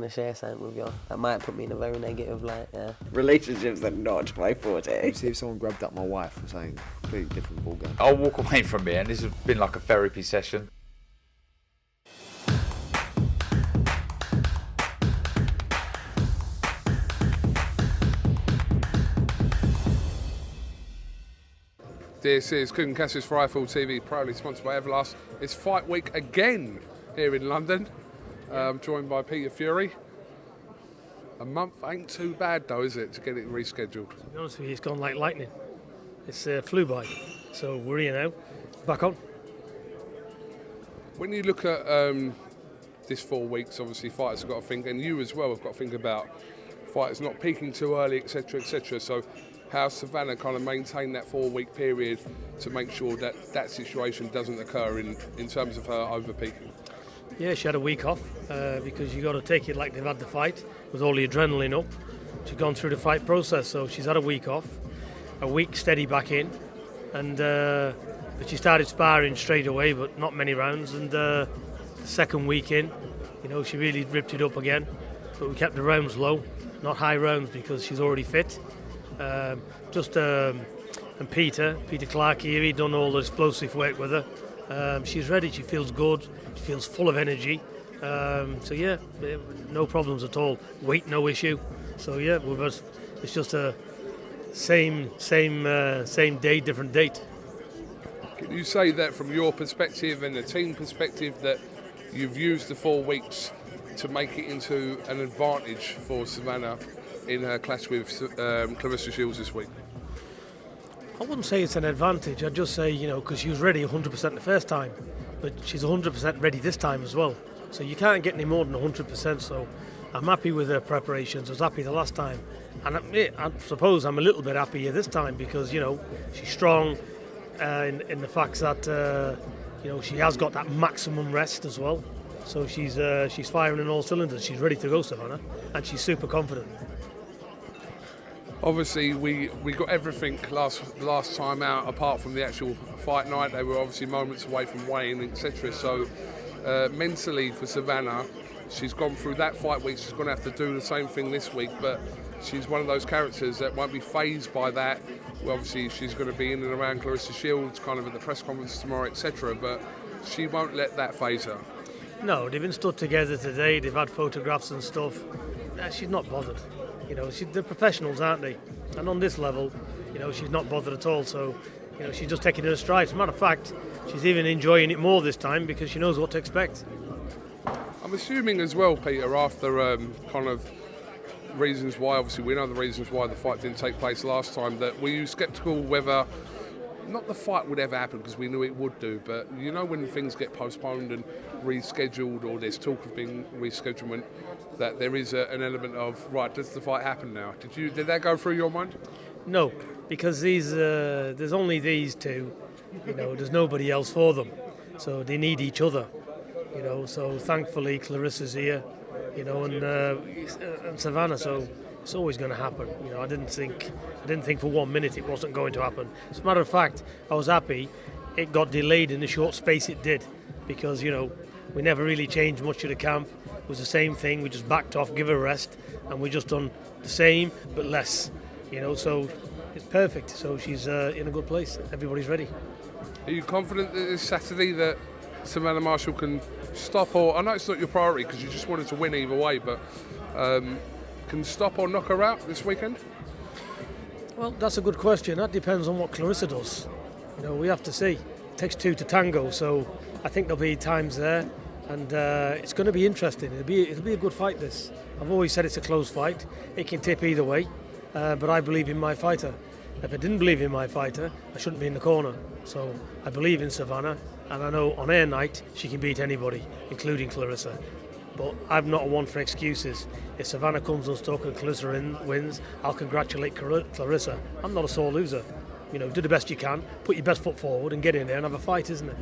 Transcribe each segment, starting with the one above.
to share something with you. That might put me in a very negative light, yeah. Relationships are not my forte. See if someone grabbed up my wife or something completely different ballgame. I'll walk away from here, and this has been like a therapy session. This is KUGAN CASSIUS for iFull TV, proudly sponsored by Everlast. It's fight week again here in London. I'm joined by Peter Fury. A month ain't too bad though, is it, to get it rescheduled? To be honest with you, it's gone like lightning. It's flew by. So we're here now, back on. When you look at this 4 weeks, obviously fighters have got to think, and you as well have got to think about fighters not peaking too early, etc., etc. So how Savannah kind of maintained that 4 week period to make sure that that situation doesn't occur in terms of her over peaking? Yeah, she had a week off because you got to take it like they've had the fight with all the adrenaline up. She's gone through the fight process, so she's had a week off, a week steady back in, and but she started sparring straight away, but not many rounds. And the second week in, you know, she really ripped it up again, but we kept the rounds low, not high rounds because she's already fit. And Peter Clark here, he done all the explosive work with her. She's ready, she feels good, she feels full of energy. So yeah, no problems at all. Weight, no issue. So yeah, it's just a same day, different date. Can you say that from your perspective and the team perspective that you've used the 4 weeks to make it into an advantage for Savannah in her clash with Claressa Shields this week? I wouldn't say it's an advantage. I'd just say, you know, because she was ready 100% the first time, but she's 100% ready this time as well. So you can't get any more than 100%. So I'm happy with her preparations. I was happy the last time, and I suppose I'm a little bit happier this time because, you know, she's strong in the fact that you know, she has got that maximum rest as well. So she's firing on all cylinders. She's ready to go, Savannah, and she's super confident. Obviously, we got everything last time out, apart from the actual fight night. They were obviously moments away from weighing, etc. So mentally for Savannah, she's gone through that fight week. She's going to have to do the same thing this week, but she's one of those characters that won't be fazed by that. Well, obviously, she's going to be in and around Claressa Shields, kind of at the press conference tomorrow, etc. But she won't let that faze her. No, they've been stood together today. They've had photographs and stuff. She's not bothered. You know, they're professionals, aren't they? And on this level, you know, she's not bothered at all. So, you know, she's just taking it in stride. As a matter of fact, she's even enjoying it more this time because she knows what to expect. I'm assuming as well, Peter, after kind of reasons why, obviously we know the reasons why the fight didn't take place last time, that were you sceptical whether, not the fight would ever happen because we knew it would do, but you know when things get postponed and rescheduled, or there's talk of being reschedulement, that there is an element of, right, does the fight happen now? Did that go through your mind? No, because there's only these two, you know, there's nobody else for them, so they need each other, you know. So thankfully Claressa's here, you know, and Savannah, so it's always going to happen. You know, I didn't think for 1 minute it wasn't going to happen. As a matter of fact, I was happy it got delayed in the short space it did, because, you know, we never really changed much of the camp. It was the same thing. We just backed off, give her a rest, and we just done the same but less. You know, so it's perfect. So she's in a good place. Everybody's ready. Are you confident that this Saturday that Savannah Marshall can stop, or I know it's not your priority because you just wanted to win either way, but can stop or knock her out this weekend? Well, that's a good question. That depends on what Claressa does. You know, we have to see. It takes two to tango, so I think there'll be times there, and it's going to be interesting. It'll be a good fight, this. I've always said it's a close fight. It can tip either way, but I believe in my fighter. If I didn't believe in my fighter, I shouldn't be in the corner. So I believe in Savannah, and I know on air night she can beat anybody, including Claressa. But I'm not one for excuses. If Savannah comes unstuck and Claressa wins, I'll congratulate Claressa. I'm not a sore loser. You know, do the best you can, put your best foot forward and get in there and have a fight, isn't it?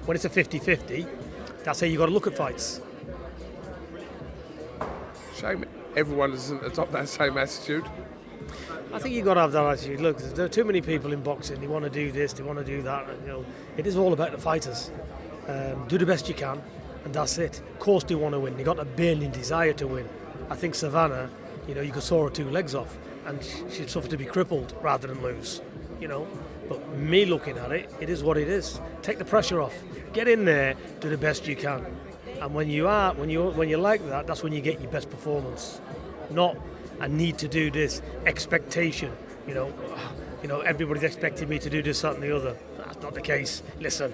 When it's a 50-50, that's how you got to look at fights. Shame everyone doesn't adopt that same attitude. I think you've got to have that attitude. Look, there are too many people in boxing. They want to do this, they want to do that. And, you know, it is all about the fighters. Do the best you can, and that's it. Of course they want to win. They got a burning desire to win. I think Savannah, you could saw her 2 legs off, and she'd suffer to be crippled rather than lose. But me looking at it, it is what it is. Take the pressure off. Get in there, do the best you can. And when you're like that, that's when you get your best performance. Not I need to do this expectation. Everybody's expecting me to do this, that, and the other. That's not the case. Listen,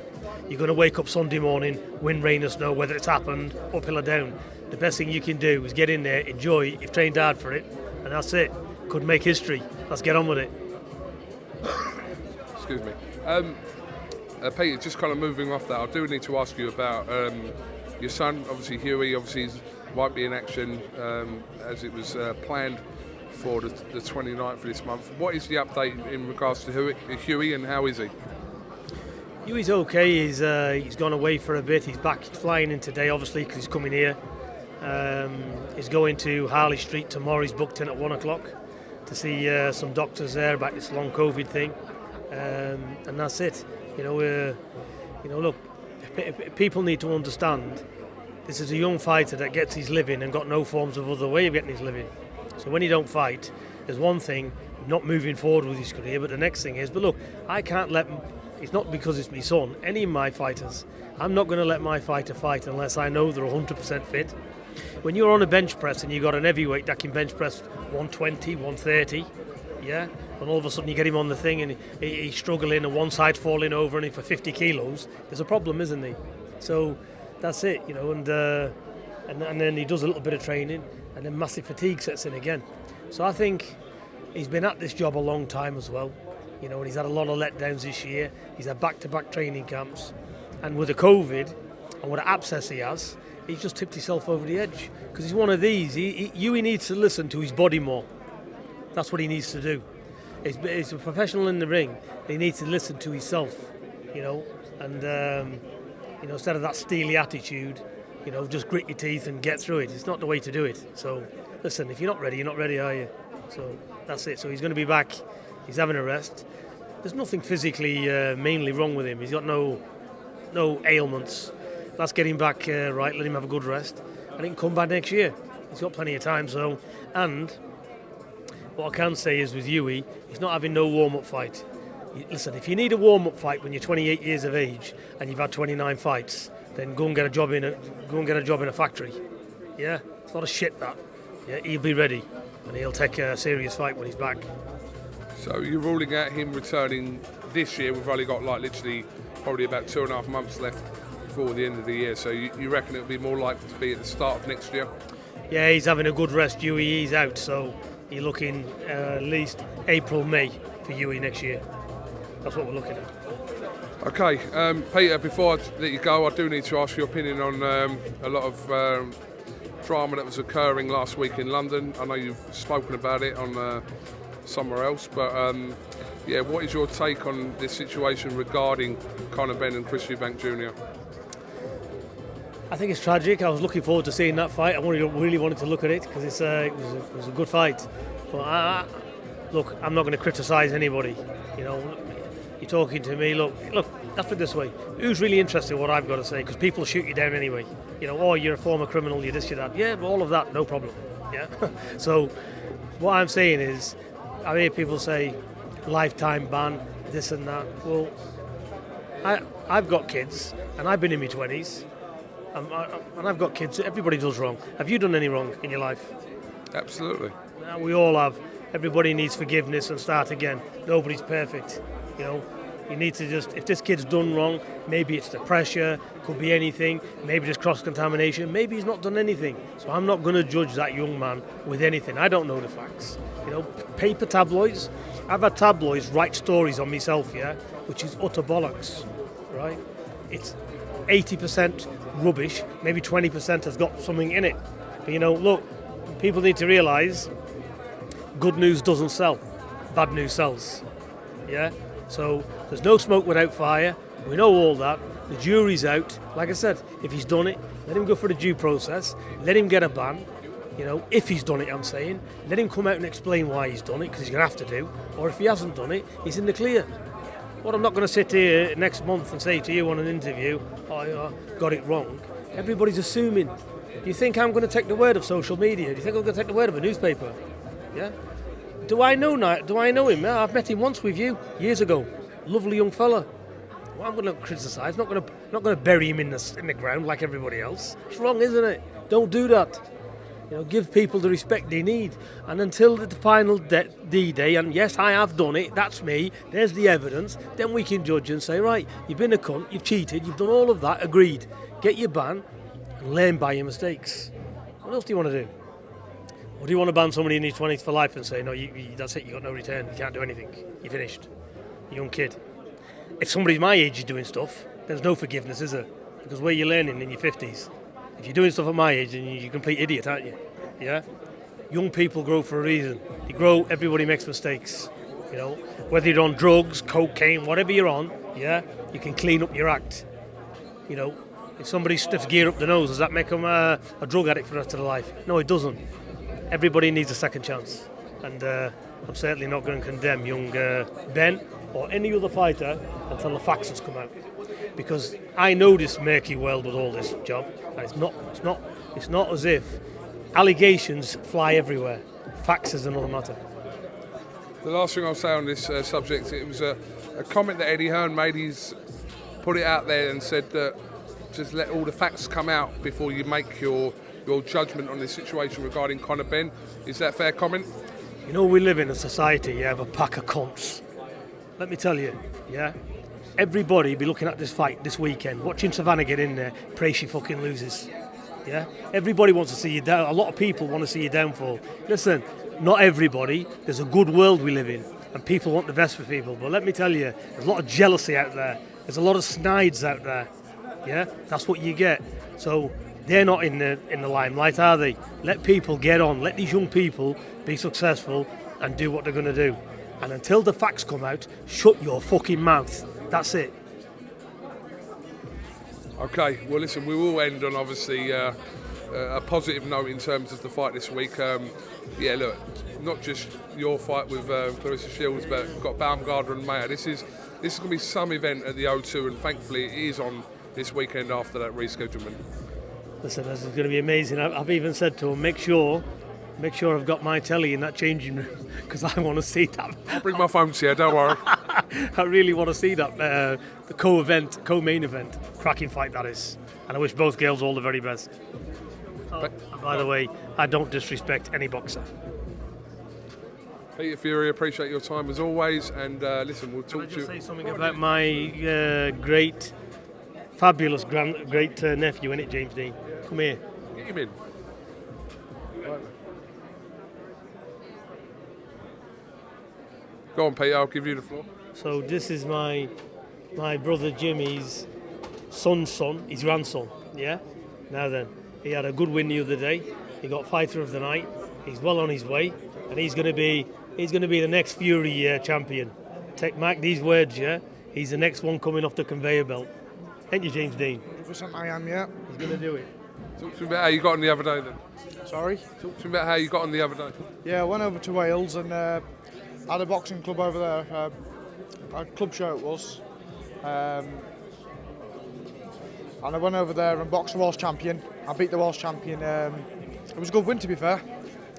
you're going to wake up Sunday morning, wind, rain, or snow, whether it's happened, uphill or down. The best thing you can do is get in there, enjoy it. You've trained hard for it, and that's it. Could make history. Let's get on with it. Excuse me. Peter, just kind of moving off that, I do need to ask you about your son. Obviously, Huey, won't be in action as it was planned for the 29th of this month. What is the update in regards to Huey, and how is he? Huey's okay. He's gone away for a bit. He's back flying in today, obviously, because he's coming here. He's going to Harley Street tomorrow. He's booked in at 1 o'clock to see some doctors there about this long COVID thing. And that's it. Look, people need to understand this is a young fighter that gets his living and got no forms of other way of getting his living. So when he don't fight, there's one thing, not moving forward with his career, but the next thing is, but look, I can't let him, it's not because it's my son, any of my fighters, I'm not going to let my fighter fight unless I know they're 100% fit. When you're on a bench press and you've got an heavyweight that can bench press 120, 130, yeah, and all of a sudden you get him on the thing and he's struggling and one side's falling over and for 50 kilos, there's a problem, isn't he? So that's it, and then he does a little bit of training and then massive fatigue sets in again. So I think he's been at this job a long time as well, and he's had a lot of letdowns this year. He's had back-to-back training camps, and with the COVID and with the abscess he has, he's just tipped himself over the edge because he's one of these. Huey needs to listen to his body more. That's what he needs to do. He's a professional in the ring. He needs to listen to himself, and instead of that steely attitude, just grit your teeth and get through it. It's not the way to do it. So, listen, if you're not ready, are you? So that's it. So he's going to be back. He's having a rest. There's nothing physically mainly wrong with him. He's got no ailments. Let's get him back right. Let him have a good rest, and he can come back next year. He's got plenty of time. So, and what I can say is with Huey, he's not having no warm-up fight. Listen, if you need a warm-up fight when you're 28 years of age and you've had 29 fights, then go and get a job in a factory. Yeah, it's a lot of shit that. Yeah, he'll be ready and he'll take a serious fight when he's back. So you're ruling out him returning this year? We've only got literally probably about 2.5 months left before the end of the year. So you reckon it'll be more likely to be at the start of next year? Yeah, he's having a good rest. Huey, he's out, so you're looking at least April, May for Huey next year. That's what we're looking at. Okay, Peter, before I let you go, I do need to ask your opinion on a lot of drama that was occurring last week in London. I know you've spoken about it on somewhere else, but what is your take on this situation regarding CONOR BENN and Chris Eubank Jr.? I think it's tragic. I was looking forward to seeing that fight. I really wanted to look at it because it was a good fight. But look, I'm not going to criticise anybody. You're talking to me. Look. Let's put it this way: who's really interested in what I've got to say? Because people shoot you down anyway. You're a former criminal. You're this, you're that. Yeah, but all of that, no problem. Yeah. So what I'm saying is, I hear people say lifetime ban, this and that. Well, I've got kids, and I've been in my 20s. And I've got kids. Everybody does wrong. Have you done any wrong in your life? Absolutely. We all have. Everybody needs forgiveness and start again. Nobody's perfect. You need to if this kid's done wrong, maybe it's the pressure, could be anything, maybe there's cross-contamination, maybe he's not done anything. So I'm not going to judge that young man with anything. I don't know the facts. Paper tabloids. I've had tabloids write stories on myself, which is utter bollocks, right? It's 80% rubbish, maybe 20% has got something in it. But look, people need to realise good news doesn't sell, bad news sells. Yeah? So there's no smoke without fire. We know all that. The jury's out. Like I said, if he's done it, let him go for the due process. Let him get a ban. If he's done it, I'm saying, let him come out and explain why he's done it, because he's going to have to do. Or if he hasn't done it, he's in the clear. What I'm not going to sit here next month and say to you on an interview, I got it wrong. Everybody's assuming. Do you think I'm going to take the word of social media? Do you think I'm going to take the word of a newspaper? Yeah. Do I know him? Yeah, I've met him once with you years ago. Lovely young fella. Well, I'm going to criticise. Not going to bury him in the ground like everybody else. It's wrong, isn't it? Don't do that. Give people the respect they need. And until the final D-Day, and yes, I have done it, that's me, there's the evidence, then we can judge and say, right, you've been a cunt, you've cheated, you've done all of that, agreed. Get your ban and learn by your mistakes. What else do you want to do? Or do you want to ban somebody in his 20s for life and say, no, that's it, you got no return, you can't do anything, you're finished, you're a young kid. If somebody my age is doing stuff, there's no forgiveness, is there? Because where you're learning in your 50s, if you're doing stuff at my age, then you're a complete idiot, aren't you? Yeah? Young people grow for a reason. They grow, everybody makes mistakes. Whether you're on drugs, cocaine, whatever you're on, yeah, you can clean up your act. If somebody sniffs gear up the nose, does that make them a drug addict for the rest of their life? No, it doesn't. Everybody needs a second chance. And I'm certainly not going to condemn young Ben or any other fighter until the facts has come out. Because I know this murky world with all this job, and it's not as if allegations fly everywhere. Facts is another matter. The last thing I'll say on this subject, it was a comment that Eddie Hearn made. He's put it out there and said that just let all the facts come out before you make your judgment on this situation regarding Conor Benn. Is that a fair comment? We live in a society of a pack of cunts. Let me tell you, yeah? Everybody be looking at this fight this weekend, watching Savannah get in there, pray she fucking loses. Yeah? Everybody wants to see you down. A lot of people want to see you downfall. Listen, not everybody. There's a good world we live in, and people want the best for people. But let me tell you, there's a lot of jealousy out there. There's a lot of snides out there. Yeah? That's what you get. So they're not in the limelight, are they? Let people get on. Let these young people be successful and do what they're going to do. And until the facts come out, shut your fucking mouth. That's it. Okay, well listen, we will end on obviously a positive note in terms of the fight this week. Look, not just your fight with Clarissa Shields, but we've got Baumgartner and Mayer. This is going to be some event at the O2, and thankfully it is on this weekend after that reschedulement. Listen, this is going to be amazing. I've even said to him, make sure I've got my telly in that changing room, because I want to see that. I'll bring my phone to you, don't worry. I really want to see that, the co-main event. Cracking fight that is. And I wish both girls all the very best. And by the way, I don't disrespect any boxer. Peter Fury, appreciate your time as always, and listen, we'll talk to you. Can I just say something about my great, fabulous, great nephew, innit, James Dean? Come here. Get him in. Go on, Peter, I'll give you the floor. So this is my brother Jimmy's son's son, his grandson, yeah? Now then, he had a good win the other day. He got fighter of the night. He's well on his way, and he's going to be the next Fury champion. Mark these words, yeah? He's the next one coming off the conveyor belt. Ain't you, James Dean? 100% I am, yeah. He's going to do it. Talk to me about how you got on the other day then. Sorry? Talk to me about how you got on the other day. Yeah, I went over to Wales and had a boxing club over there. A club show it was. And I went over there and boxed the Welsh champion. I beat the Welsh champion. It was a good win, to be fair.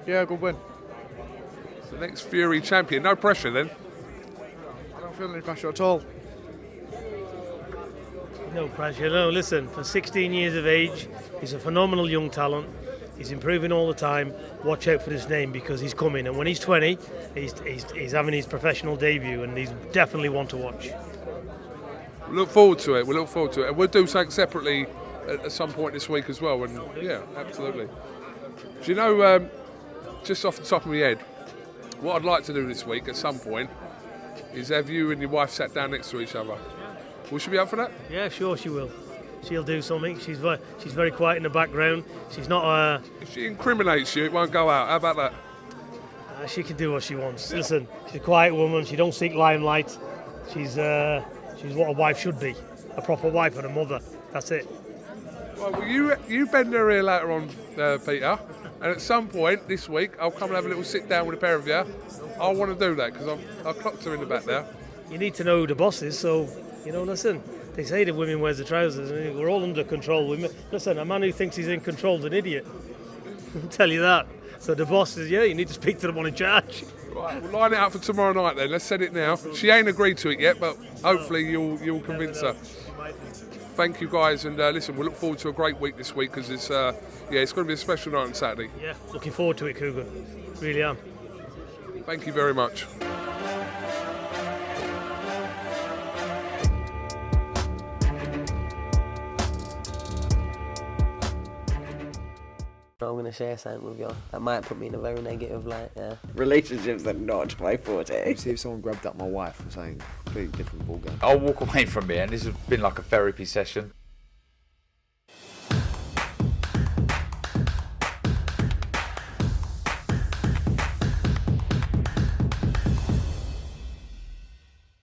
Yeah, good win. It's the next Fury champion. No pressure then? I don't feel any pressure at all. No pressure, no. Listen, for 16 years of age, he's a phenomenal young talent. He's improving all the time. Watch out for this name, because he's coming. And when he's 20, he's having his professional debut, and he's definitely one to watch. We look forward to it. And we'll do something separately at some point this week as well. And yeah, absolutely. Do you know, just off the top of my head, what I'd like to do this week at some point is have you and your wife sat down next to each other. Will she be up for that? Yeah, sure she will. She'll do something. She's very quiet in the background. She's not. If she incriminates you, it won't go out. How about that? She can do what she wants. Listen, she's a quiet woman. She don't seek limelight. She's what a wife should be. A proper wife and a mother. That's it. Well, you bend her ear later on, Peter. And at some point this week, I'll come and have a little sit down with a pair of you. I want to do that because I clocked her in the back there. You need to know who the boss is. So listen. They say the women wears the trousers, and we're all under control. Listen, a man who thinks he's in control is an idiot. I'll tell you that. So the boss says, yeah, you need to speak to the one in charge. Right, we'll line it up for tomorrow night then. Let's set it now. She ain't agreed to it yet, but hopefully you'll convince her. Thank you guys, and listen, we look forward to a great week this week because it's it's going to be a special night on Saturday. Yeah, looking forward to it, KUGAN. Really am. Thank you very much. I'm going to share something with you that might put me in a very negative light, yeah. Relationships are not my forte. See if someone grabbed up my wife or something completely different ballgame. I'll walk away from it, and this has been like a therapy session.